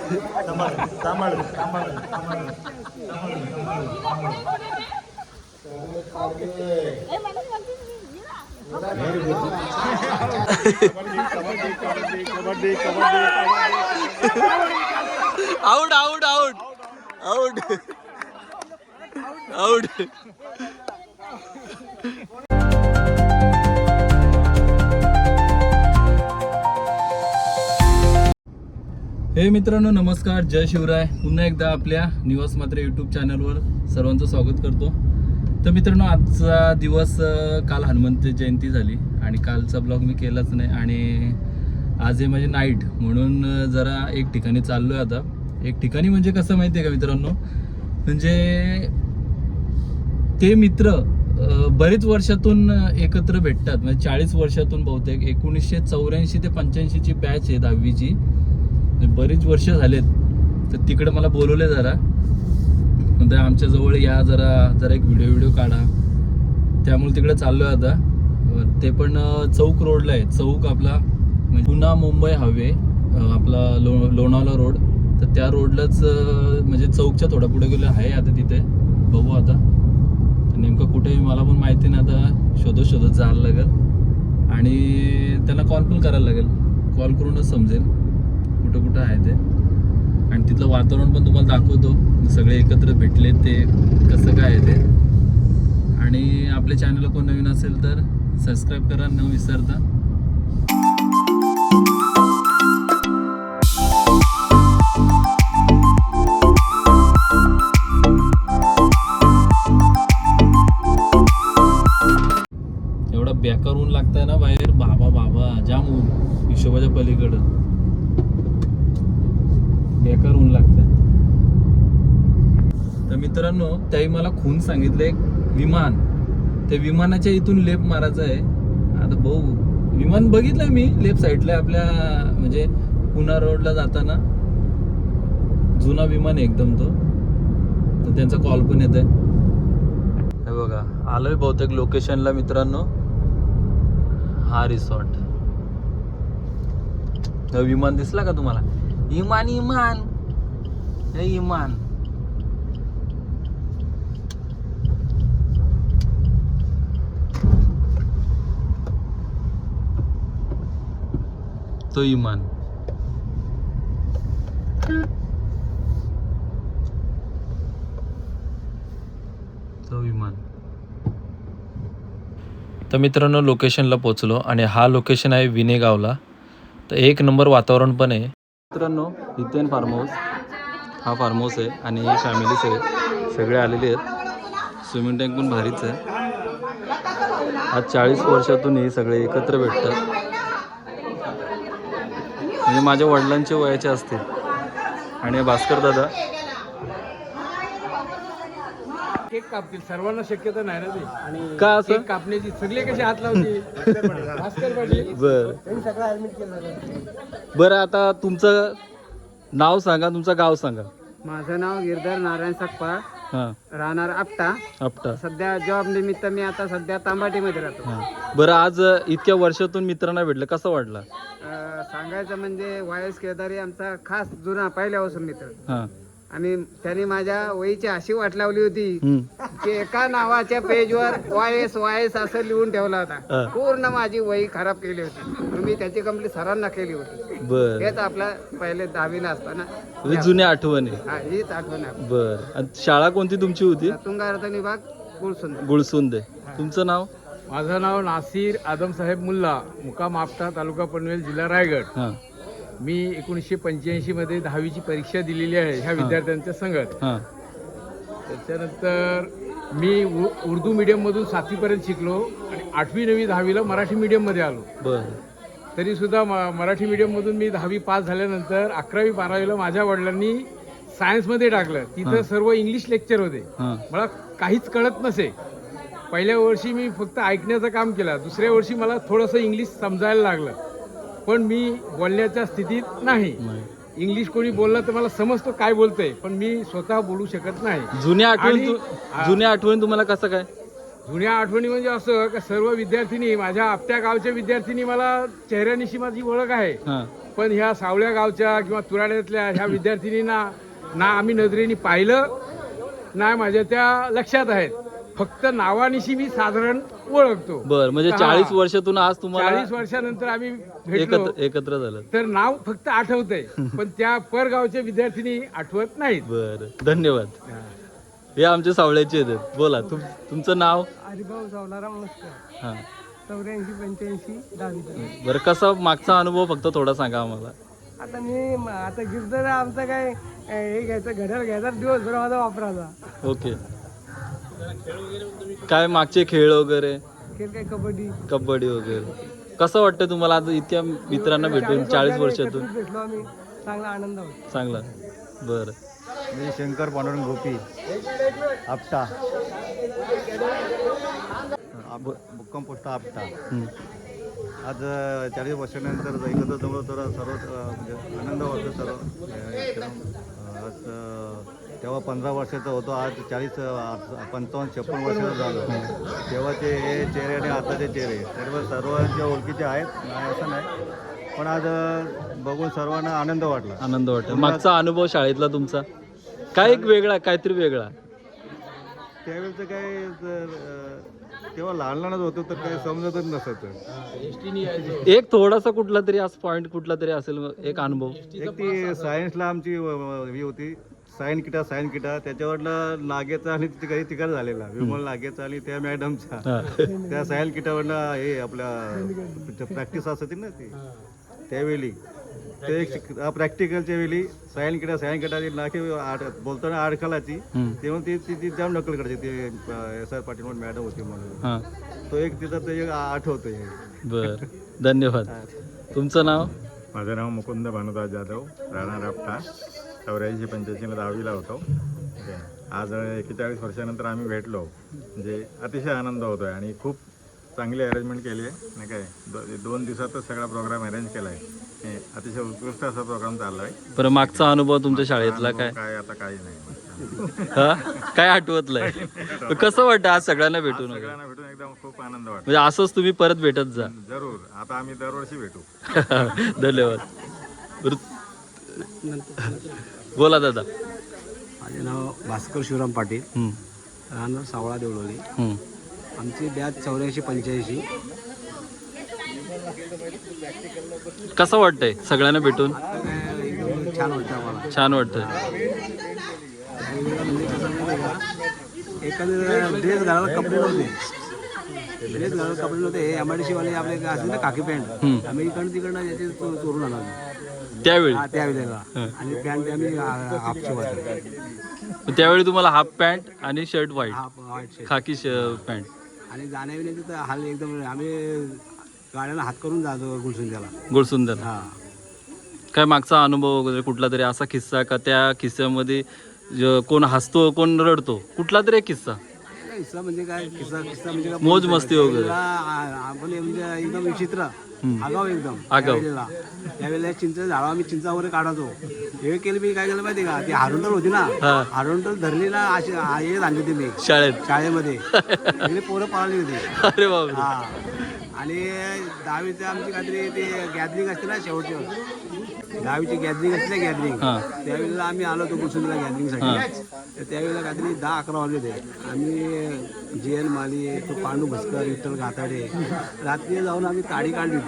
Out out out out out. हे मित्रांनो नमस्कार, जय शिवराय. पुन्हा एकदा आपल्या निवास मात्र यूट्यूब चॅनलवर सर्वांचं स्वागत करतो. तर मित्रांनो आजचा दिवस काल हनुमंत जयंती झाली आणि कालचा ब्लॉग मी केलाच नाही आणि आज आहे माझी नाईट म्हणून जरा एक ठिकाणी चाललो आहे. आता एक ठिकाणी म्हणजे कसं माहिती आहे का मित्रांनो, म्हणजे ते मित्र बरेच वर्षातून एकत्र भेटतात. म्हणजे 40 वर्षातून बहुतेक 1984 ते 85 ची बॅच आहे 10वीची. बरीच वर्ष झालेत. तर तिकडे मला बोलवले जरा, म्हणजे आमच्या जवळ या जरा एक व्हिडिओ काढा. त्यामुळे तिकडे चाललो आहे आता. ते पण चौक रोडला आहे. चौक आपला म्हणजे पुणा मुंबई हायवे आपला लोणावळा रोड. तर त्या रोडलाच म्हणजे चौकच्या थोडा पुढे गेलो आहे आता. तिथे बघू आता नेमकं कुठे मला पण माहिती नाही. आता शोधत जायला लागेल आणि त्यांना कॉल पण करायला लागेल. कॉल करूनच समजेल कुठं आहे ते. आणि तिथलं वातावरण पण तुम्हाला दाखवतो. सगळे एकत्र भेटले ते कसं काय आहे ते. आणि आपल्या चॅनलला कोण नवीन असेल तर सबस्क्राईब करा न विसरता. एवढा बेकार ऊन लागतंय ना बाहेर. बाबा जाम ऊन, हिशोबाच्या पलीकडं बेकार ऊन लागतंय. तर मित्रांनो त्याही मला खून सांगितलं एक विमान. त्या विमानाच्या इथून लेप मारायचं आहे. आता भाऊ विमान बघितलंय मी लेफ्ट साईडला आपल्या म्हणजे पुणा रोडला जाताना. जुना विमान आहे एकदम तो. तर त्यांचा कॉल पण येत आहे. हे बघा आलोय बहुतेक लोकेशनला मित्रांनो. हा रिसॉर्ट. विमान दिसला का तुम्हाला? इमान हे इमान. तो इमान. तो विमान. तर मित्रांनो लोकेशनला पोहोचलो आणि हा लोकेशन आहे विनेगावला. तर एक नंबर वातावरण पण आहे मित्रांनो. इथे फार्म हाऊस. हा फार्म हाऊस आहे आणि ही फॅमिलीच आहे. सगळे आलेले आहेत. स्विमिंग टँक पण भारीच आहे. आज 40 वर्षातून हे सगळे एकत्र भेटतात. म्हणजे माझ्या वडिलांचे वयाचे असतील. आणि भास्कर दादा केक कापतील. सर्वांना शक्यता नाही ना ते. आणि का असं? केक कापण्याची सगळे कसे हात लावतील? भास्कर पाटील बर त्यांनी सगळं ऍडमिट केलं. बरं आता तुमचं नाव सांगा, तुमचं गाव सांगा. माझं नाव गिरधर नारायण सकपाळ, हां राहणार आपटा. आपटा. सध्या जॉब निमित्त मी आता सध्या तांबाटीमध्ये राहतो. हां बरं आज इतक्या वर्षातून मित्रांना भेटलं, कसं वाटलं? सांगायचं म्हणजे वायस केदारी आमचा खास जुना पहिल्यापासून मित्र. हां आणि त्यांनी माझ्या वहीची अशी वाट लावली होती की एका नावाच्या पेजवर वायस असं लिहून ठेवला होता. पूर्ण माझी वही खराब केली होती. मी त्याची कंप्लीट सरांना केली होती. बर. हेच आपल्या पहिले 10वीला असताना जुन्या आठवणी. हीच आठवण आहे. बर. शाळा कोणती तुमची होती? तुंगारथ विभाग गुळसुंद. गुळसुंदे. तुमचं नाव? माझं नाव नासिर आदमसाहेब मुल्ला, मुक्काम आपटा, तालुका पनवेल, जिल्हा रायगड. हां मी 1985 मध्ये 10वीची परीक्षा दिलेली आहे ह्या विद्यार्थ्यांच्या संगत. हां त्याच्यानंतर मी उर्दू मीडियममधून 7वी पर्यंत शिकलो आणि 8वी 9वी 10वीला मराठी मीडियममध्ये आलो. बर. तरीसुद्धा मराठी मीडियममधून मी 10वी पास झाल्यानंतर 11वी 12वीला माझ्या वडिलांनी सायन्समध्ये टाकलं. तिथं सर्व इंग्लिश लेक्चर होते. मला काहीच कळत नसे. पहिल्या वर्षी मी फक्त ऐकण्याचं काम केलं. दुसऱ्या वर्षी मला थोडंसं इंग्लिश समजायला लागलं. पण मी बोलण्याच्या स्थितीत नाही. इंग्लिश कोणी बोललं तर मला समजतो काय बोलतंय, पण मी स्वतः बोलू शकत नाही. जुन्या आठवणी तुम्हाला कसं काय? जुन्या आठवणी म्हणजे असं का सर्व विद्यार्थिनी, माझ्या आपट्या गावच्या विद्यार्थिनी मला चेहऱ्यानिशी माझी ओळख आहे. पण ह्या सावळ्या गावच्या किंवा तुराड्यातल्या ह्या विद्यार्थिनींना ना आम्ही नजरेने पाहिलं ना माझ्या त्या लक्षात आहेत. फक्त नावानिशी मी साधारण ओळखतो. बर, म्हणजे हा. 40 वर्षातून आज तुम्हाला 40 वर्षानंतर आम्ही भेटलो एकत्र झालं. तर नाव फक्त आठवतंय पण त्या परगावच्या विद्यार्थिनी आठवत नाहीत. बर, धन्यवाद. हे आमचे सावळ्याचे आहेत. बोला तुमचं नाव? हरिभाऊ सावलाराम मस्कर, हा, 84-85 10वी. बरं, कसा मागचा अनुभव फक्त थोडा सांगा आम्हाला. आता गिरदर आमचा काय हे घ्यायचं, घड्याळ घ्यायचा, दिवसभर माझा वापरायचा. ओके. काय मागचे खेळ वगैरे, खेळ काय कबड्डी वगैरे, कसं वाटतं तुम्हाला आज इतक्या मित्रांना भेटून 40 वर्षातून? भेटलो आम्ही, चांगला आनंद होतो. चांगला. बरं. मी शंकर पांडुरंग गोपी आपटा, मुक्काम पोस्ट आपटा. आज 40 वर्षानंतर एकत्र जमलो तर सर्व म्हणजे आनंद वाटतो सर्व एकदम. आज तेव्हा 15 वर्षाचा होतो, आज 55-56 वर्षाचा झालो. तेव्हाचे हे चेहरे आणि आताचे चेहरे सर्वांच्या ओळखीचे आहेत, नाही असं नाही, पण आज बघून सर्वांना आनंद वाटला. मागचा अनुभव शाळेतला तुमचा काय एक वेगळा, काहीतरी वेगळा? त्यावेळेचं काय तेव्हा लहान होतो तर काही समजतच नसतं. एक थोडासा कुठला तरी आज पॉइंट कुठला तरी असेल एक अनुभव. एक ती सायन्सला आमची ही होती, सायन किटा त्याच्यावरनं नागेचा आणि काही तिकडे झालेला विमल नागेचा आणि त्या मॅडमचा त्या सायन किटावरनं हे आपल्या प्रॅक्टिस असते ना ती त्यावेळी ते एक प्रॅक्टिकलच्या वेळी सायन किटा नाके बोलताना अडखलाची तेव्हा ती जाम नकल करायची. ते SR पाटील म्हणून मॅडम होती म्हणून तो एक तिचा ते एक आठवतोय. बर, धन्यवाद. तुमचं नाव? माझं नाव मुकुंद भानुदास जाधव, राहणार आपटा. 84-85 10वीला होतो. आज 41 वर्षानंतर आम्ही भेटलो, म्हणजे अतिशय आनंद होतो आहे आणि खूप चांगली अरेंजमेंट केली आहे. नाही काय 2 दिवसातच सगळा प्रोग्राम अरेंज केला आहे. अतिशय उत्कृष्ट असा प्रोग्राम चालला आहे. बरं, मागचा अनुभव तुमच्या शाळेतला काय? काय आता काही नाही. काय आठवत नाही? कसं वाटतं आज सगळ्यांना भेटून? सगळ्यांना भेटून एकदम खूप आनंद वाटतो. म्हणजे असंच तुम्ही परत भेटत जा. जरूर, आता आम्ही दरवर्षी भेटू. धन्यवाद. बोला दादा. माझे नाव भास्कर शिवराम पाटील, राहणार सावळा देवळोली. आमची बॅच 84-85. कसं वाटतंय सगळ्यांना भेटून? एकदम छान वाटतं आम्हाला. छान वाटतंय. म्हणजे कसं माहिती आहे का, एखादं ड्रेस घालायला कपडे नव्हते, हे MIDC वाले आपले असते ना काकी पॅन्ट, आम्ही इकडनं तिकडनं याचे चोरून आणायचो त्यावेळी. त्यावेळेला. आणि पॅन्ट आम्ही हाफची वाटतो. त्यावेळी तुम्हाला हाफ पॅन्ट आणि शर्ट व्हाईट, व्हाईट खाकी पॅन्ट. आणि जाण्याविण्याचं तर हाल एकदम, आम्ही गाड्याला हात करून जातो गुलसुंद्याला. गुळसुंदर. हा, काय मागचा अनुभव वगैरे कुठला तरी असा किस्सा का त्या किस्स्यामध्ये कोण हसतो कोण रडतो, कुठला तरी एक किस्सा? किस्सा म्हणजे काय, किस्सा म्हणजे काय, मोज मस्ती वगैरे. आपण म्हणजे एकदम विचित्र आगाव एकदम. आगाव. त्यावेळेला चिंच झाडा आम्ही चिंचा वगैरे काढायचो. हे केलं मी काय केलं माहिती का, ती हारुंडल होती ना, हारुंडल धरली ना, अशी हे आणली होती मी शाळेमध्ये. सगळे पोरं पळाली होती. अरे बाबा. हा, आणि 10वीचं आमची काहीतरी ते गॅदरिंग असते ना, शेवटची 10वीची गॅदरिंग असते ना, गॅदरिंग. त्यावेळेला आम्ही आलो होतो कुसुंदला गॅदरिंगसाठी. तर त्यावेळेला काहीतरी 11-11 वाजले होते. आम्ही JN माली, तो पांडू भस्कर, विठ्ठल घाताडे, रात्री जाऊन आम्ही ताडी काढली होती.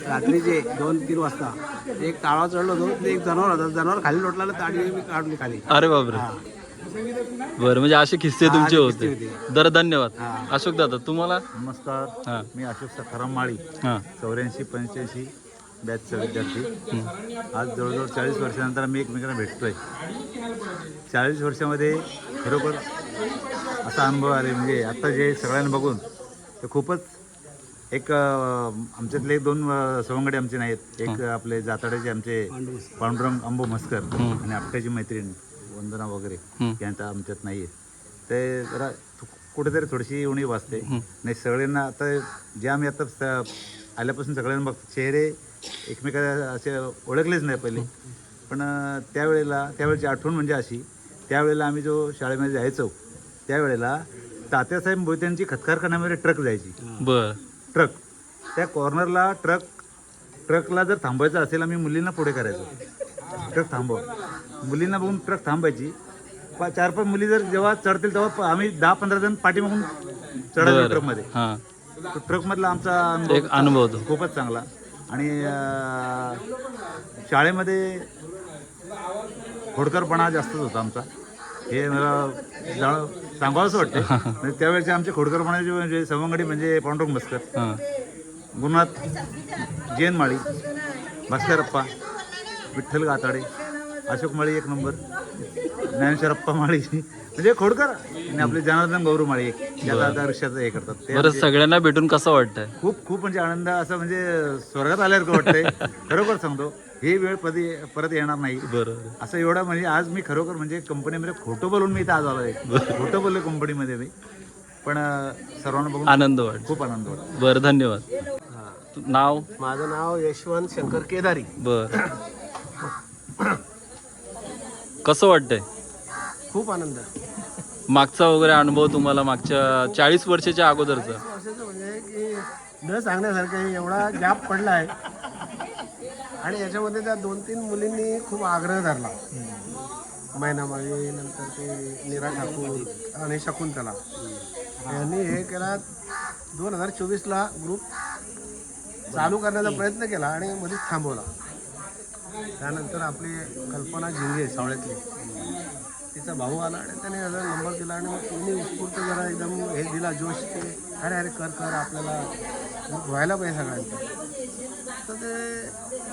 रात्रीचे 2-3 वाजता एक ताळावर चढलो होतो. ते एक जनावर खाली लोटला, ताडी मी काढली खाली. अरे बापरे. बरं, म्हणजे असे किस्से तुमचे होते. धन्यवाद. अशोक दादा तुम्हाला? नमस्कार, मी अशोक सखाराम माळी, 84-85 बॅचचा विद्यार्थी. आज जवळजवळ 40 वर्षानंतर आम्ही एकमेकांना भेटतोय. 40 वर्षामध्ये खरोखर असा अनुभव आले, म्हणजे आता जे सगळ्यांना बघून तर खूपच एक आमच्यातले 2 सवंगडे आमचे नाहीत. एक आपले जाताड्याचे आमचे पांडुरंग अंबो मस्कर आणि आपट्याची मैत्रीण वंदना वगैरे यांचा आमच्यात नाही आहे. ते जरा कुठेतरी थोडीशी उणीव वाजते. नाही सगळ्यांना आता जे आम्ही आता आल्यापासून सगळ्यांना बघतो, चेहरे एकमेकाला असे ओळखलेच नाही पहिले. पण त्यावेळेची आठवण म्हणजे अशी, त्यावेळेला आम्ही जो शाळेमध्ये जायचो त्यावेळेला तात्यासाहेब मोहित्यांची खतकारखान्यामध्ये ट्रक जायची. बर. ट्रक त्या कॉर्नरला ट्रक ट्रकला जर थांबायचं असेल आम्ही मुलींना पुढे करायचो, ट्रक थांबव, मुलींना बघून ट्रक थांबायची. 4-5 मुली जर जेव्हा चढतील तेव्हा आम्ही 10-15 जण पाठीमागून चढायचो बरं. ट्रकमध्ये. हां, तो ट्रकमधला आमचा एक अनुभव होतो. खूपच चांगला. आणि शाळेमध्ये खोडकरपणा जास्तच होता आमचा, हे मला सांगावंसं वाटतं. म्हणजे त्यावेळेचे आमचे खोडकरपणाचे म्हणजे सवंगडी म्हणजे पांडुरंग मस्कर, हां, गुरुनाथ जैन माळी, भास्करप्पा, विठ्ठल गाताडे, अशोक माळी 1 नंबर, ज्ञानेश्वरप्पा माळी, म्हणजे खोडकर आणि आपले जनार्दन गौरव माळी एक ज्याला आता रिक्षाचं हे करतात ते. बरं, सगळ्यांना भेटून कसं वाटतंय? खूप म्हणजे आनंद, असं म्हणजे स्वर्गात आल्यासारखं वाटतंय. खरोखर सांगतो, ही वेळ परत येणार नाही. बरोबर. असं एवढं म्हणजे आज मी खरोखर म्हणजे कंपनीमध्ये खोटं बोलून मी इथं आज आलो आहे. खोटं बोललो कंपनीमध्ये मी, पण सर्वांना बघून आनंद वाटतो. खूप आनंद वाटतो. बरं, धन्यवाद. नाव? माझं नाव यशवंत शंकर केदारी. बरं, कसं वाटतंय? खूप आनंद. मागचा वगैरे अनुभव तुम्हाला, मागच्या 40 वर्षाच्या अगोदरचा? वर्षाचं म्हणजे की न सांगण्यासारखं एवढा गॅप पडला आहे. आणि याच्यामध्ये त्या 2-3 मुलींनी खूप आग्रह धरला. मैनामाळी, नंतर ते नीरा ठाकूर आणि शकुंतला यांनी हे केला. 2024ला ग्रुप चालू करण्याचा प्रयत्न केला आणि मध्येच थांबवला. त्यानंतर आपली कल्पना झिंगे सावळ्यातली, तिचा भाऊ आला आणि त्याने याचा नंबर दिला आणि मग तिने उत्स्फूर्त जरा एकदम हे दिला जोश, की अरे अरे कर आपल्याला व्हायला पाहिजे सगळ्यांचं. तर ते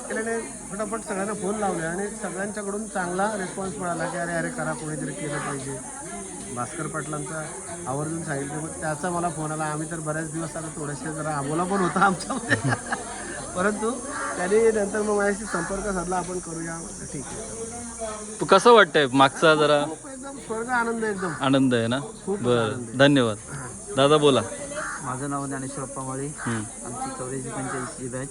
केल्याने फटाफट सगळ्यांना फोन लावले आणि सगळ्यांच्याकडून चांगला रिस्पॉन्स मिळाला की अरे अरे करा, कोणीतरी केलं पाहिजे. भास्कर पाटलांचा आवर्जून सांगितलं, मग त्याचा मला फोन आला. आम्ही तर बऱ्याच दिवस आता थोडेसे जरा आबोला पण होता आमच्यामध्ये, परंतु त्याने नंतर मग माझ्याशी संपर्क साधला, आपण करूया. ठीक आहे. तू कसं वाटतंय मागचा जरा? एकदम स्वर्ग आनंद, एकदम आनंद आहे ना? बरं, धन्यवाद. दादा बोला. माझं नाव ज्ञानेश्वरप्पा माळी, आमची 84-85 बॅच.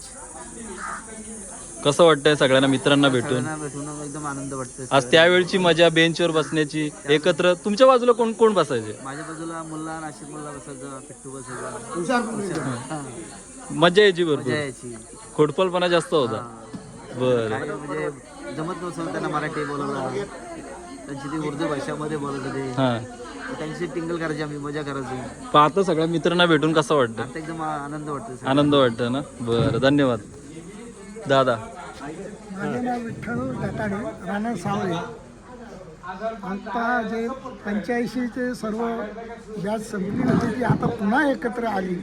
कसं वाटतंय सगळ्यांना मित्रांना भेटून? सगळ्यांना भेटून एकदम आनंद वाटतोय. आज त्यावेळची मजा, बेंचवर बसण्याची एकत्र. तुमच्या बाजूला कोण कोण बसायचे? माझ्या बाजूला मुल्ला, नाशिक मुल्ला बसायचा, पिट्टू बसायचा, मजा यायची मजा भरपूर. यायची. खोडपलपणा जास्त होता. बरं, काय म्हणजे जमत नव्हतं त्यांना मराठी बोलायला, त्यांची ती उर्दू भाषामध्ये बोलत होते. हां. त्यांची टिंगल करायची, आम्ही मजा करायचो. पाहता सगळ्या मित्रांना भेटून कसं वाटतं? आता एकदम आनंद वाटतो. आनंद वाटतं ना? बरं, धन्यवाद. दादा? माझे नाव विठ्ठल दाताडे, राहणार सावळे. आता जे 85चे सर्व बॅच संपली होती ती आता पुन्हा एकत्र आली,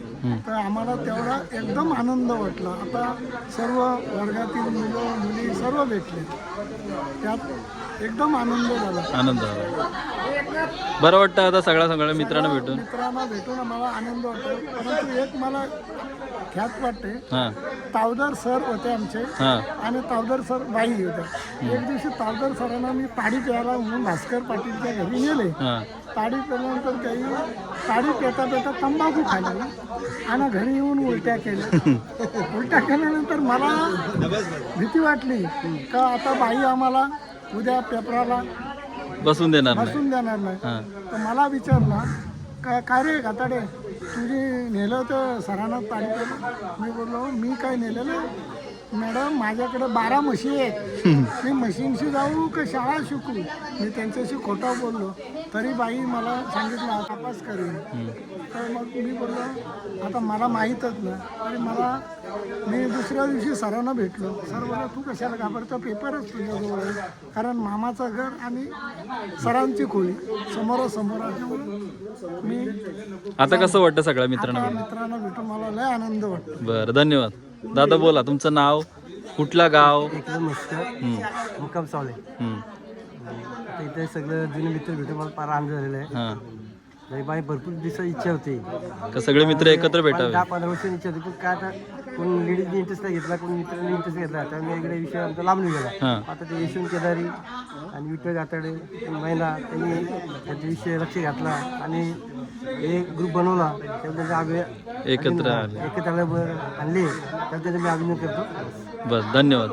तर आम्हाला तेवढा एकदम आनंद वाटला. आता सर्व वर्गातील मुलं मुली सर्व भेटले, त्यात एकदम आनंद झाला. आनंद झाला. बरं वाटतं आता सगळ्या मित्रांना भेटून? मित्रांना भेटून मला आनंद वाटतो. परंतु एक मला ख्यात वाटते, हां, तावदार सर होते आमचे हां, आणि तावदार सर बाई होत्या. एक दिवशी तावदार सरांना मी ताडी प्यायला म्हणून भास्कर पाटीलच्या घरी गेले. हां. ताडी प्यायल्यानंतर काही ताडी पेता पेता तंबाखू खाल्ली आणि घरी येऊन उलट्या केल्या. उलट्या केल्यानंतर मला भीती वाटली का आता बाई आम्हाला उद्या पेपराला बसून देणार नाही. बसून देणार नाही. हां. तर मला विचारला काय रे गाताडे, तुझी नेलं तर सरांना ताडी केलं? मी बोललो मी काय नेलेलं मॅडम, माझ्याकडे 12 म्हशी आहेत, मी म्हशींशी जाऊ का शाळा शिकू? मी त्यांच्याशी खोटं बोललो, तरी बाई मला सांगितलं तपास करेन. तर मग मी बोललो आता मला माहीतच नाही. तरी मी दुसऱ्या दिवशी सरांना भेटलो. सर बोला तू कशाला घाबरतो, पेपरच तुझ्याजवळ आहे. कारण मामाचं घर आणि सरांची खोली समोरासमोर असल्यामुळे मी आता कसं वाटतं सगळ्या मित्रांना आता भेटून? मित्रांना भेटून मला लय आनंद वाटतो. बरं, धन्यवाद. दादा बोला, तुमचं नाव, कुठला गाव? एकदम मस्त. मुक्काम सावळे. आता इथे सगळं जुने मित्र भेटून मला फार आनंद झालेला आहे. हां. माझी भरपूर दिवसाची इच्छा होती, का सगळे मित्र एकत्र भेटावे? 10-15 वर्षांची इच्छा होती, पण काय आता कोण लेडीजने इंटरेस्ट नाही घेतला, कोण मित्रांनी इंटरेस्ट घेतला, त्यामुळे इकडे विषय आमचा लांबून गेला. हां. आता ते यशवंत केदारी आणि विठ्ठल गाताडे महिला त्यांनी त्याच्या विषय लक्ष घातला आणि एक ग्रुप बनवला. त्याबद्दल आम्ही एकत्र आले. एकत्र आणले, त्याबद्दल मी अभिनंदन करतो. बस, धन्यवाद.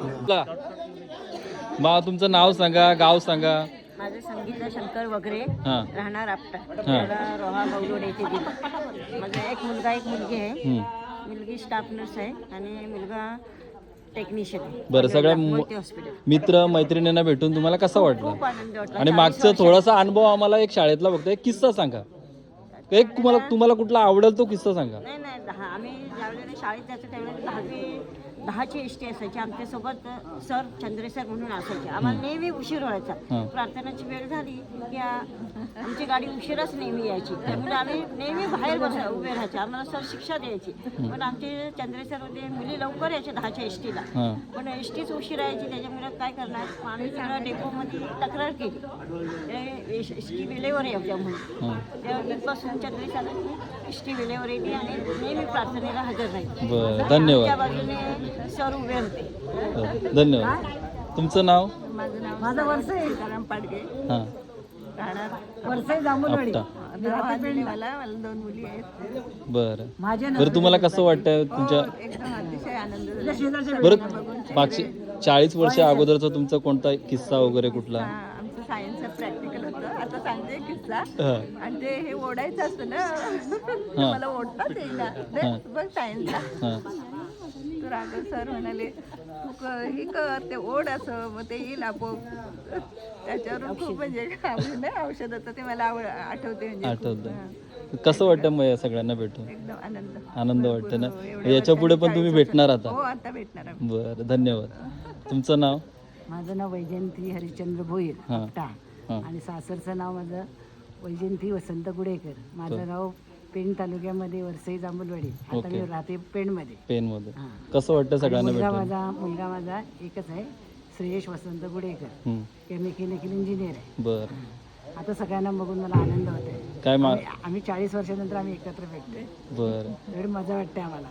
बा तुमचं नाव सांगा, गाव सांगा. माझं संगीता शंकर वगैरे, हां. राहणार आपटा, मला रोहा गौलोड येथे दिलं. माझा एक मुलगा एक मुलगी आहे. मुलगी स्टाफ नर्स आहे आणि मुलगा टेक्निशियन बरं, सगळ्या हॉस्पिटल. मित्र मैत्रिणींना भेटून तुम्हाला कसं वाटलं? खूप आनंद वाटला. आणि मागचा थोडासा अनुभव आम्हाला एक शाळेतला बघतो, एक किस्सा सांगा. एक तुम्हाला कुठला आवडेल तो किस्सा सांगा. नाही नाही आम्ही ज्यावेळेला शाळेत जायचो त्यावेळेला 10ची एसटी असायची. आमच्यासोबत सर चंद्रे सर म्हणून असायचे. आम्हाला नेहमी उशीर व्हायचा. प्रार्थनाची वेळ झाली की आमची गाडी उशिराच नेहमी यायची. त्यामुळे आम्ही नेहमी बाहेर उभे राहायचे. आम्हाला सर शिक्षा द्यायची. पण आमचे चंद्रे सर होते, मुली लवकर यायचे 10च्या एसटीला. पण एसटीच उशिरा यायची. त्याच्यामुळे काय करणार, आम्ही सगळ्या डेपोमध्ये तक्रार केली एसटी वेळेवर यायच्या म्हणून. तेव्हा तिथपासून चंद्रे सरांनी एसटी वेळेवर येते आणि नेहमी प्रार्थनेला हजर राहायची. बरं, धन्यवाद. त्या बाजूने सर उभे होते. धन्यवाद. तुमचं नाव? माझं वर्ष आहे सीताराम पाडगे. हां, वर्ष जांभूळवाडी. आपटा. मला 2 मुली आहेत. बरं बरं, तुम्हाला कसं वाटतं तुमच्या? एकदम अतिशय आनंद. बरं, मागचे 40 वर्ष अगोदरचा तुमचा कोणता किस्सा वगैरे कुठला? आमचं सायन्सचं प्रॅक्टिकल होतं. आता सांगते किस्सा. हां, आणि ते हे ओढायचं असतं ना, मला ओढताच येईना. बघ सायन्सला हां, तर राघव सर म्हणाले तू हे कर, ते ओढ असं मग ते येईल आपोआप. त्याच्यावरून खूप म्हणजे औषध होतं ते मला आठवते. म्हणजे आठवतं. कसं वाटतं मग या सगळ्यांना भेटून? एकदम आनंद. आनंद वाटतं ना. याच्या पुढे पण तुम्ही भेटणार आता? हो, आता भेटणार आम्ही. बरं, धन्यवाद. तुमचं नाव? माझं नाव वैजयंती हरिश्चंद्र भोईर हां. आपटा. हां. आणि सासरचं नाव माझं वैजयंती वसंत गुडेकर. माझं गाव पेण तालुक्यामध्ये वरसई जांभूळवाडी. आता मी राहते पेणमध्ये. पेनमध्ये. कसं वाटतं सगळ्यांना भेटून? मुलगा माझा एकच आहे, श्रेयश वसंत गुडेकर. मेकॅनिकल इंजिनियर आहे. बरं, आता सगळ्यांना बघून मला आनंद होत आहे. काय आम्ही 40 वर्षानंतर आम्ही एकत्र भेटतोय. बरं, एवढी मजा वाटते आम्हाला.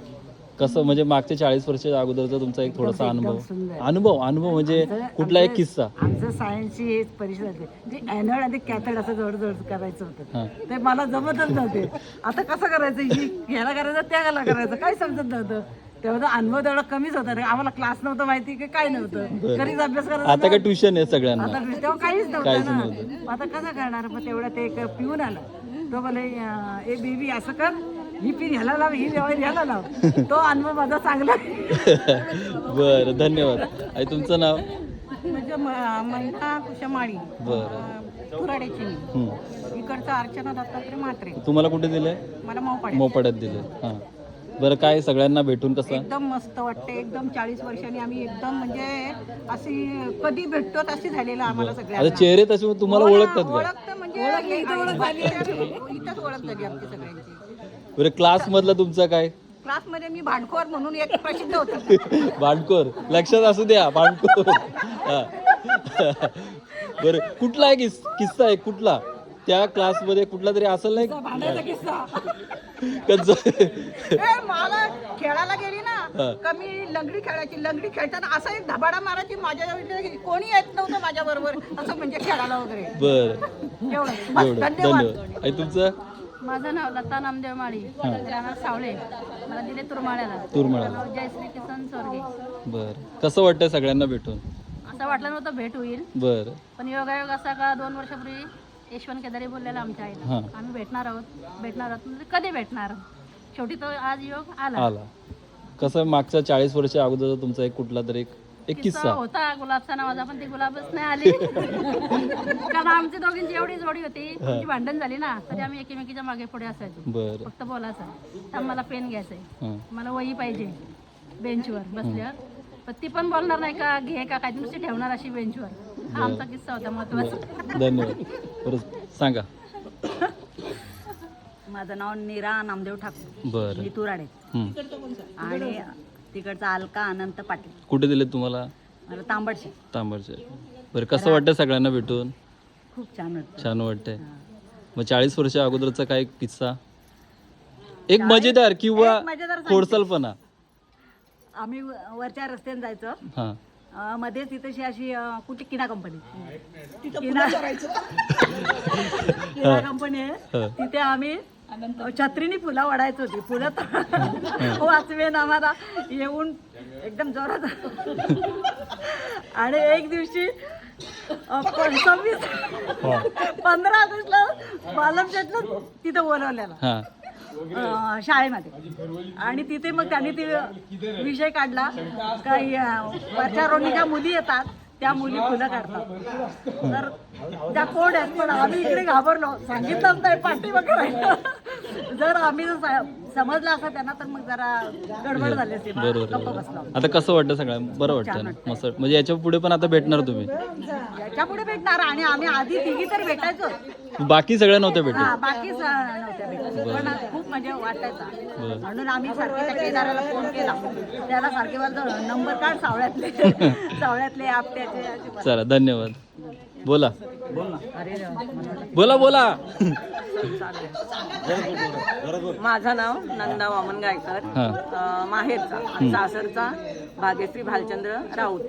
कसं म्हणजे मागच्या 40 वर्ष अगोदरचा तुमचा एक थोडासा एकदम सुंदर. अनुभव म्हणजे कुठला एक किस्सा? आमचं सायन्सची हे परीक्षा झाली. जे ॲनोड आणि कॅथोड असं जवळ करायचं होतं. हां. ते मला जमतच नव्हते. आता कसं करायचं, ह्याला करायचं त्याला करायचं काही समजत नव्हतं. तेव्हा अनुभव तेवढा कमीच होता. आम्हाला क्लास नव्हतं माहिती की काय नव्हतं. घरीच अभ्यास करायचा. आता काय ट्युशन आहे सगळ्यांना? आता तेव्हा काहीच नव्हतं ना. आता कसं करणार. मग तेवढा ते एक पिऊन आला. तो बोले ए बेबी असं कर, ही पिन ह्याला लाव, ही ह्याला लाव. तो अनुभव माझा चांगला आहे. बरं, धन्यवाद. आणि तुमचं नाव? म्हणजे महिला कुशमाळी. बरं, तुराड्याची मी. इकडचं अर्चना दत्तात्रय म्हात्रे. तुम्हाला कुठे दिलंय? मला मोपाड्यात दिले. हां, बरं, काय सगळ्यांना भेटून कसं? एकदम मस्त वाटते. एकदम 40 वर्षांनी आम्ही एकदम म्हणजे अशी कधी भेटतो अशी झालेलं आम्हाला आता सगळ्यांना. चेहरे तसे तुम्हाला ओळखतात का? ओळखतं म्हणजे इथंच ओळख झाली आमची सगळ्यांची. बरं, क्लास मधला तुमचा काय? क्लासमध्ये मी भांडखोर म्हणून एक प्रसिद्ध होतं. भांडखोर, लक्षात असू द्या, भांडखोर. हां. बरं, कुठला एक किस्सा आहे कुठला त्या क्लासमध्ये कुठला तरी असेल नाही? भांडायचा किस्सा. मला खेळायला गेली ना का मी लंगडी खेळायची. लंगडी खेळताना असा एक धबाडा मारायची. माझ्या कोणी येत नव्हतं माझ्या बरोबर असं म्हणजे खेळायला वगैरे. बरं, एवढं. धन्यवाद. आणि तुमचं? माझं नाव लता नामदेव माळी, राहणार सावळे. मला दिले तुरमाळ्याला. तुरमाळ्याला. जयश्री किसन सोरगे. बरं, कसं वाटतंय सगळ्यांना भेटून? असं वाटलं नव्हतं भेट होईल. बरं, पण योगायोग असा का 2 वर्षापूर्वी यशवंत केदारी बोललेला आमच्या आईला आम्ही भेटणार आहोत म्हणजे कधी भेटणार. शेवटी तो आज योग आला. कसं मागच्या 40 वर्ष अगोदर तुमचा एक कुठला तरी एक किस्सा होता गुलाबचा नावाचा, पण ती गुलाबच नाही आली. कारण आमची दोघींची एवढी जोडी होती. तुमची भांडण झाली ना तरी आम्ही एकमेकीच्या मागे पुढे असायचो. बरं, फक्त बोलायचं. तर मला पेन घ्यायचंय, मला वही पाहिजे बेंचवर बसल्यावर. पण ती पण बोलणार नाही का घे का काय, नुसती ठेवणार अशी बेंचवर. हा आमचा किस्सा होता महत्वाचा. धन्यवाद. बरं, सांगा. माझं नाव नीरा नामदेव ठाकूर. बरं, मी तुराडे. आणि तिकडचा अलका अनंत पाटील. कुठे दिले तुम्हाला? मला तांबडशे. बरं, कसं वाटतं सगळ्यांना भेटून? खूप छान वाटतं. छान वाटतंय. मग 40 वर्ष अगोदरचा काय किस्सा एक मजेदार किंवा खोडसालपणा? आम्ही वरच्या रस्त्याने जायचो. हां, मध्येच तिथेशी अशी कुठे किना कंपनी कंपनी आहे. तिथे आम्ही छत्रीने फुलं वाढायची होती. फुलं वाचवेन आम्हाला येऊन एकदम जोरात. आणि एक दिवशी 15 ऑगस्टला बालम शेटला तिथं बोलवलेला. शाळेमध्ये. आणि तिथे मग त्यांनी ते विषय काढला काही वरच्या रोडनी ज्या मुली येतात त्या मुली फुलं काढतात, तर त्या कोण आहेत. पण आम्ही इकडे घाबरलो, सांगितलंच नाही, पाठीमागे राहिलं. जर आम्ही समजलं असं त्यांना तर मग जरा गडबड झाली असती, गप्प बसलो. आता कसं वाटतं सगळं? बरं वाटतं ना? मस्त. म्हणजे याच्या पुढे पण आता भेटणार तुम्ही? याच्या पुढे भेटणार. आणि आम्ही आधी तिघी तर भेटायचो, बाकी सगळ्या नव्हत्या भेटत? हा बाकी नव्हत्या भेटत, पण खूप म्हणजे वाटायचा. म्हणून आम्ही सारखे त्या केदाराला फोन केला, त्याला सारखे बोलतो नंबर काढ सावळ्यातले सावळ्यातले आपट्याचे असे. चला धन्यवाद. बोला बोला बोला. माझं नाव नंदा वामन गायकर, माहेरचा आणि सासरचा भाग्यश्री भालचंद्र राऊत,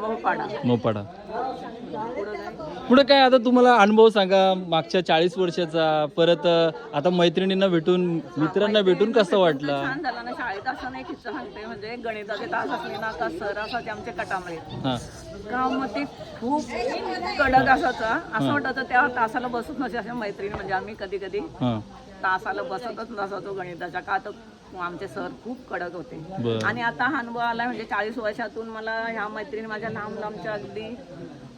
मोपाडा. पुढे काय आता तुम्हाला अनुभव सांगा मागच्या 40 वर्षाचा, परत आता मैत्रिणींना भेटून, मित्रांना भेटून कसं वाटलं? छान झाला ना. शाळेत असताना एक किस्सा सांगते, म्हणजे गणिताचे तास असले ना का सर असायचे आमचे कटामळे का, मग ते खूप कडक असायचा. असं वाटायचं त्या तासाला बसत नसे अशा मैत्रिणी. म्हणजे आम्ही कधी कधी तासाला बसतच नसायचो गणिताच्या, का तर आमचे सर खूप कडक होते. आणि आता हा अनुभव आला म्हणजे 40 वर्षातून मला ह्या मैत्रिणी माझ्या लांब लांबच्या अगदी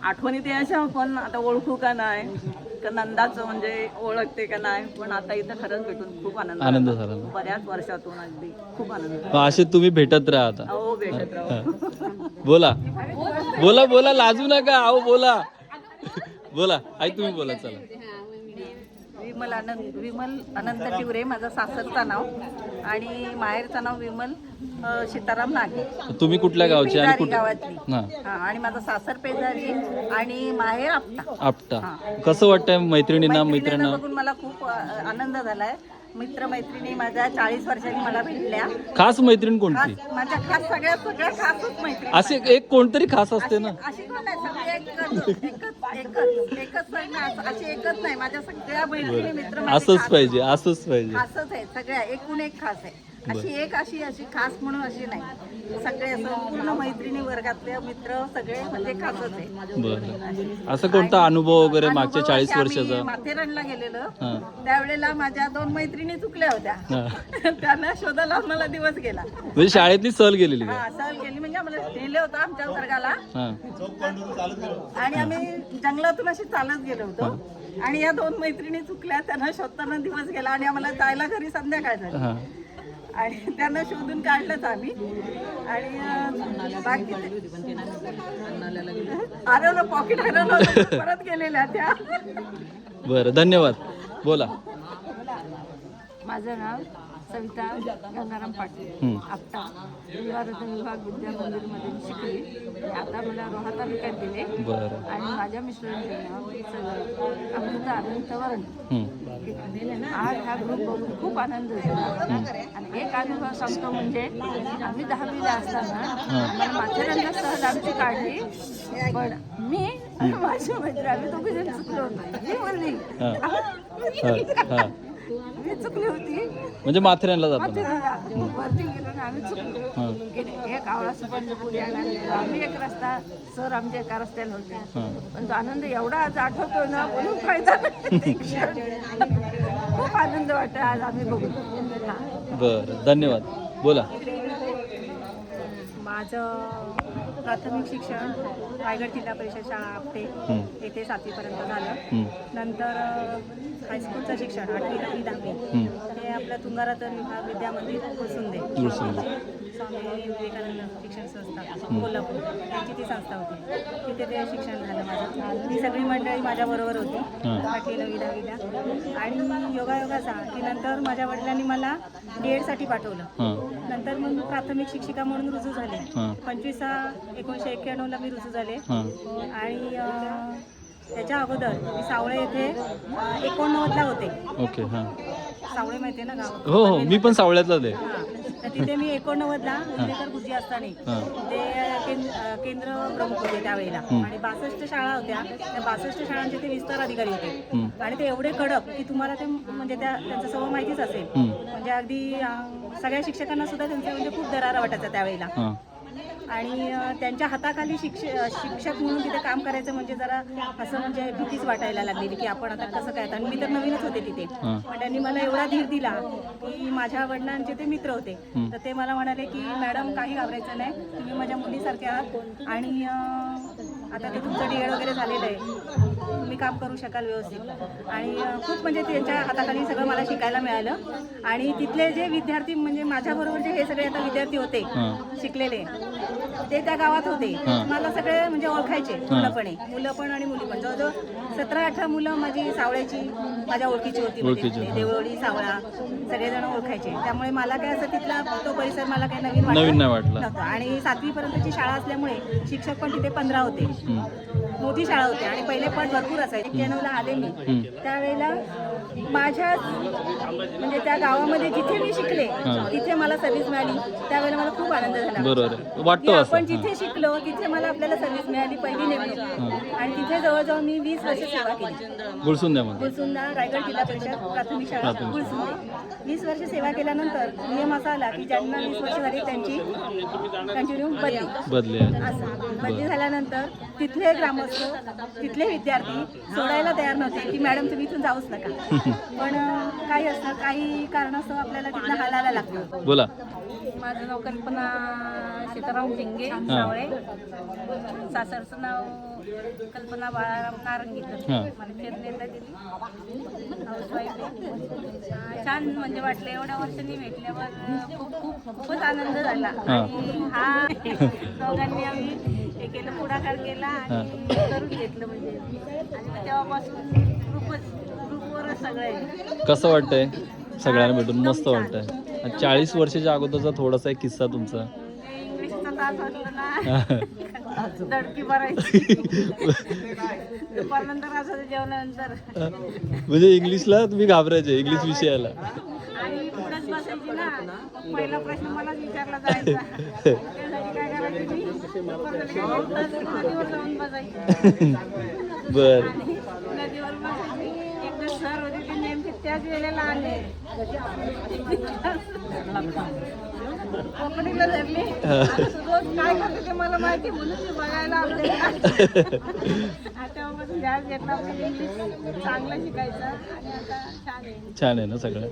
आठवणीत यायच्या, पण आता ओळखू का नाही, का नंदाचं म्हणजे ओळखते का नाही. पण आता इथं खरंच भेटून खूप आनंद झाला. बऱ्याच वर्षातून अगदी खूप आनंद. असे तुम्ही भेटत राहा आता. हो, भेटत राहू. बोला बोला बोला, लाजू नका. अहो बोला बोला. आई तुम्ही बोला. चला. विमल अनंत टिवरे माझं सासरचं नाव, आणि माहेरचं नाव विमल सीताराम नागे. तुम्ही कुठल्या गावचे? आणि पेजारी गावातली. आणि माझं सासर पेजारी आणि माहेर आपटा. कसं वाटतंय मैत्रिणींना बघून मला खूप आनंद झालाय. मित्रमैत्रिणी माझ्या 40 वर्षांनी मला भेटल्या. खास मैत्रीण कोणती? माझ्या खास सगळ्या खासच मैत्रिणी. असे एक कोणतरी खास असते ना? अशी पण नाही, सगळे एकच अशी एकच नाही. माझ्या सगळ्या मैत्रिणी मित्र असंच पाहिजे, असंच पाहिजे. खासच आहे सगळ्या, एकूण एक खास आहे. अशी खास म्हणून अशी नाही. सगळे संपूर्ण मैत्रिणी वर्गातले मित्र सगळे म्हणजे खासच आहे. बरं. असं कोणता अनुभव वगैरे मागच्या 40 वर्षाचा? माथेरानला गेलेलो त्यावेळेला माझ्या 2 मैत्रिणी चुकल्या होत्या. त्यांना शोधायला मला दिवस गेला. म्हणजे शाळेतली सहल गेलेली? सहल गेली म्हणजे आम्हाला नेलं होतं आमच्या वर्गाला, आणि आम्ही जंगलातून अशी चालत गेलो होतो. आणि या 2 मैत्रिणी चुकल्या, त्यांना शोधताना दिवस गेला आणि आम्हाला जायला घरी संध्याकाळ झाली. आणि त्यांना शोधून काढलंच आम्ही. आणि बाकी हरवलं, पॉकेट हरवलं, परत गेलेल्या त्या. बरं, धन्यवाद. बोला. माझं नाव सविता गंगाराम पाटील, आपटा विभाग विद्या मंदिरमध्ये शिकली. आता मला रोहा तालुक्यात दिले. आणि माझ्या मिस्टरांचे नाव अमृता अनंत वरण. आज हा ग्रुप बघून खूप आनंद झाला. आणि एक अनुभव सांगतो, म्हणजे आम्ही 10वीला असताना मला माथेरानला सहल आमची काढली. पण मी आणि माझी मैत्री आम्ही दोघे जण चुकलो होतो. मी बोलली मी चुकली होती. म्हणजे माथेरानला जातो वरती गेलो ना आम्ही चुकलो. एक आवळा सुपंजपुरी आम्ही एक रस्ता, सर आमच्या एका रस्त्याला होते. पण तो आनंद एवढा आज आठवतो ना, बोलून फायदा नाही. खूप आनंद वाटतो आज आम्ही बघून. बरं, धन्यवाद. बोला. माझं प्राथमिक शिक्षण रायगड जिल्हा परिषद शाळा आपटे येथे 7वीपर्यंत झालं. नंतर हायस्कूलचं शिक्षण 8वी 9वी 10वी हे आपल्या तुंगारात विभाग विद्या मंदिर कुसुंदे, स्वामी विवेकानंद शिक्षण संस्था कोल्हापूर यांची ती संस्था होती. तिथे ते शिक्षण झालं माझं. ही सगळी मंडळी माझ्याबरोबर होती 8वी 9वी 10वीला. आणि योगायोगाचा की नंतर माझ्या वडिलांनी मला DED पाठवलं. नंतर मग प्राथमिक शिक्षिका म्हणून रुजू झाले. 25/1991 मी रुजू झाले. आणि त्याच्या अगोदर मी सावळे येथे 89ला होते. ओके. सावळे माहिती आहे ना गाव? हो हो, मी पण सावळ्यातलाच आहे. तर तिथे मी 89ला विद्याकर गुरुजी असताना ते केंद्र प्रमुख होते त्यावेळेला. आणि 62 शाळा होत्या. त्या 62 शाळांचे ते विस्तार अधिकारी होते. आणि ते एवढे कडक की तुम्हाला ते म्हणजे त्यांचं सर्व माहितीच असेल. म्हणजे अगदी सगळ्या शिक्षकांना सुद्धा त्यांचा म्हणजे खूप दरारा वाटायचा त्यावेळेला. आणि त्यांच्या हाताखाली शिक्षक म्हणून तिथे काम करायचं म्हणजे जरा असं म्हणजे भीतीच वाटायला लागलेली की आपण आता कसं काय. आणि मी तर नवीनच होते तिथे, पण त्यांनी मला एवढा धीर दिला की माझ्या वडिलांचे ते मित्र होते, तर ते मला म्हणाले की मॅडम काही घाबरायचं नाही, तुम्ही माझ्या मुलीसारखे आहात आणि आता ते तुमचं DED वगैरे झालेलं आहे, तुम्ही काम करू शकाल व्यवस्थित. आणि खूप म्हणजे त्यांच्या हाताखाली सगळं मला शिकायला मिळालं. आणि तिथले जे विद्यार्थी म्हणजे माझ्याबरोबर जे हे सगळे आता विद्यार्थी होते शिकलेले, ते त्या गावात होते, मला सगळे म्हणजे ओळखायचे पूर्णपणे, मुलं पण आणि मुली पण. जवळजवळ 17-18 मुलं माझी सावळ्याची माझ्या ओळखीची होती, म्हणजे देवळी सावळा सगळेजण ओळखायचे. त्यामुळे मला काय असं तिथला तो परिसर मला काही नवीन वाटला नव्हता. आणि 7वी पर्यंतची शाळा असल्यामुळे शिक्षक पण तिथे 15 होते, मोठी शाळा होती आणि पहिले पण भरपूर असायचे. 91ला आले मी, त्यावेळेला माझ्या म्हणजे त्या गावामध्ये जिथे मी शिकले तिथे मला सर्व्हिस मिळाली, त्यावेळेला मला खूप आनंद झाला. वाटतो आपण जिथे शिकलो तिथे मला आपल्याला सर्व्हिस मिळाली, पहिली नेमणूक. आणि तिथे जवळजवळ मी 20 वर्ष सेवा केली. गुलसुंदा रायगड जिल्हा परिषद प्राथमिक शाळा गुलसुंदे. 20 वर्ष सेवा केल्यानंतर नियम असा आला की ज्यांना 20 वर्ष झाली त्यांची कंटिन्यू बदली झाल्यानंतर तिथले ग्रामस्थ तिथले विद्यार्थी सोडायला तयार नव्हते की मॅडम तुम्ही इथून जाऊच नका. पण काही असतं, काही कारणास्तव आपल्याला तिथनं हालायला लागतं. बोला. माझं नाव कल्पना सीताराम झिंगे सावळे, सासरचं नाव कल्पना बाळाराम नारंगीकर. मला खेळण्याला दिली, हाऊसवाईफ आहे. छान म्हणजे वाटलं, एवढ्या वर्षांनी भेटल्यावर खूपच आनंद झाला. आणि हा दोघांनी आम्ही हे केलं, पुढाकार केला आणि करून घेतलं म्हणजे. आणि तेव्हापासून ग्रुपवरच सगळं आहे. कसं वाटतंय सगळ्यांना भेटून? मस्त वाटतंय. 40 वर्षाच्या अगोदरचा थोडासा एक किस्सा तुमचा. इंग्लिशचा तास असतो ना, दडकी भरायची दुपारनंतर असं जेवणानंतर. म्हणजे इंग्लिशला तुम्ही घाबरायचे, इंग्लिश विषयाला? आणि पुढेच बसायची ना, पहिला प्रश्न मलाच विचारला जायचा. त्यासाठी काय करायची मी, नदीवर जाऊन बसायची. बर. नदीवर बसायची. एकदा सर होते ते नेमके त्याच वेळेला आले, कोकणीला धरली. रोज काय करते ते मला माहिती, म्हणून मी बघायला आले. तेव्हापासून ध्यान घेतला, इंग्लिश चांगलं शिकायचं. आणि आता छान आहे ना सगळं?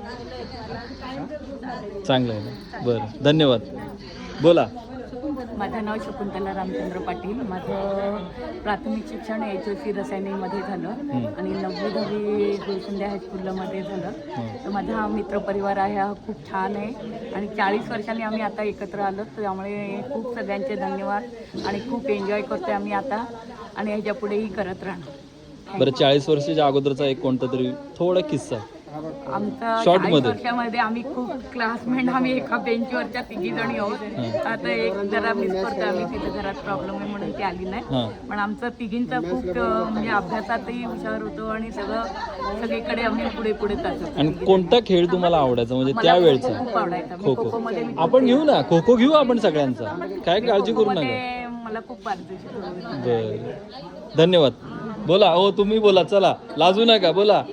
चांगलं आहे ना. बरं, धन्यवाद. बोला. माझं नाव शकुंतला रामचंद्र पाटील. माझं प्राथमिक शिक्षण HOC रसायनीमध्ये झालं आणि 9वी-10वी गुलसुंदे हायस्कूलमध्ये झालं. तर माझा हा मित्रपरिवार आहे, हा खूप छान आहे आणि 40 वर्षांनी आम्ही आता एकत्र आलो, त्यामुळे खूप सगळ्यांचे धन्यवाद आणि खूप एन्जॉय करतोय आम्ही आता आणि ह्याच्या पुढेही करत राहणार. बरं, 40 वर्षाच्या अगोदरचा एक कोणता तरी थोडा किस्सा आमचा 40 वर्षामध्ये आम्ही खूप क्लासमेट, आम्ही एका बेंचवरच्या 3 जणी आहोत. आता एक जरा मिस करतो आम्ही, तिथे जरा प्रॉब्लेम आहे म्हणून ती आली नाही, पण आमचं तिघींचा खूप म्हणजे अभ्यासातही हुशार होतो आणि सगळीकडे आम्ही पुढे जातो. आणि कोणता खेळ तुम्हाला आवडायचा म्हणजे त्यावेळेचा? खूप आवडायचा. खो मध्ये आपण घेऊ ना, खो खो घेऊ आपण सगळ्यांचा, काय काळजी करू नका. मला खूप पारदर्शी. बरं, धन्यवाद. बोला. हो, तुम्ही बोला, चला लाजू नका, बोला.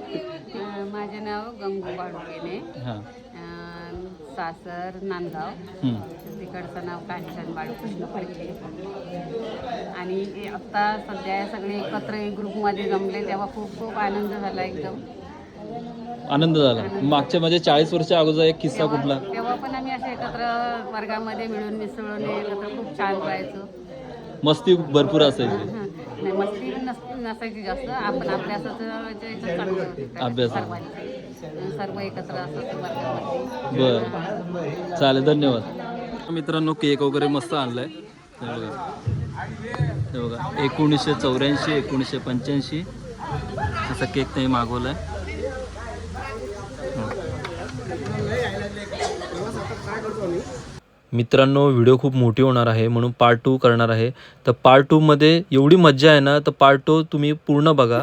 माझे नाव गंगू बाळुकेने, सासर नांदगाव, तिकडचं नाव कांचन बाळकृष्ण फडके. आणि आत्ता सध्या सगळे एकत्र ग्रुपमध्ये जमले तेव्हा खूप आनंद झाला, एकदम आनंद झाला. मागच्या म्हणजे 40 वर्षा अगोदर एक किस्सा कुठला? तेव्हा पण आम्ही असे एकत्र वर्गामध्ये मिळून मिसळून एकत्र खूप छान राहायचो. मस्ती भरपूर असायची? नाही, मस्ती नसायची जास्त. आपण अभ्यास सर्व एकत्र असायचं. बरं, चालेल, धन्यवाद. मित्रांनो, केक वगैरे मस्त आणलाय. हे बघा, 1984 1985 असा केक त्यांनी मागवलाय. मित्रांनो, व्हिडिओ खूप मोठी होणार आहे म्हणून पार्ट 2 करणार आहे. तर पार्ट 2 मध्ये एवढी मज्जा आहे ना, तर पार्ट 2 तुम्ही पूर्ण बघा.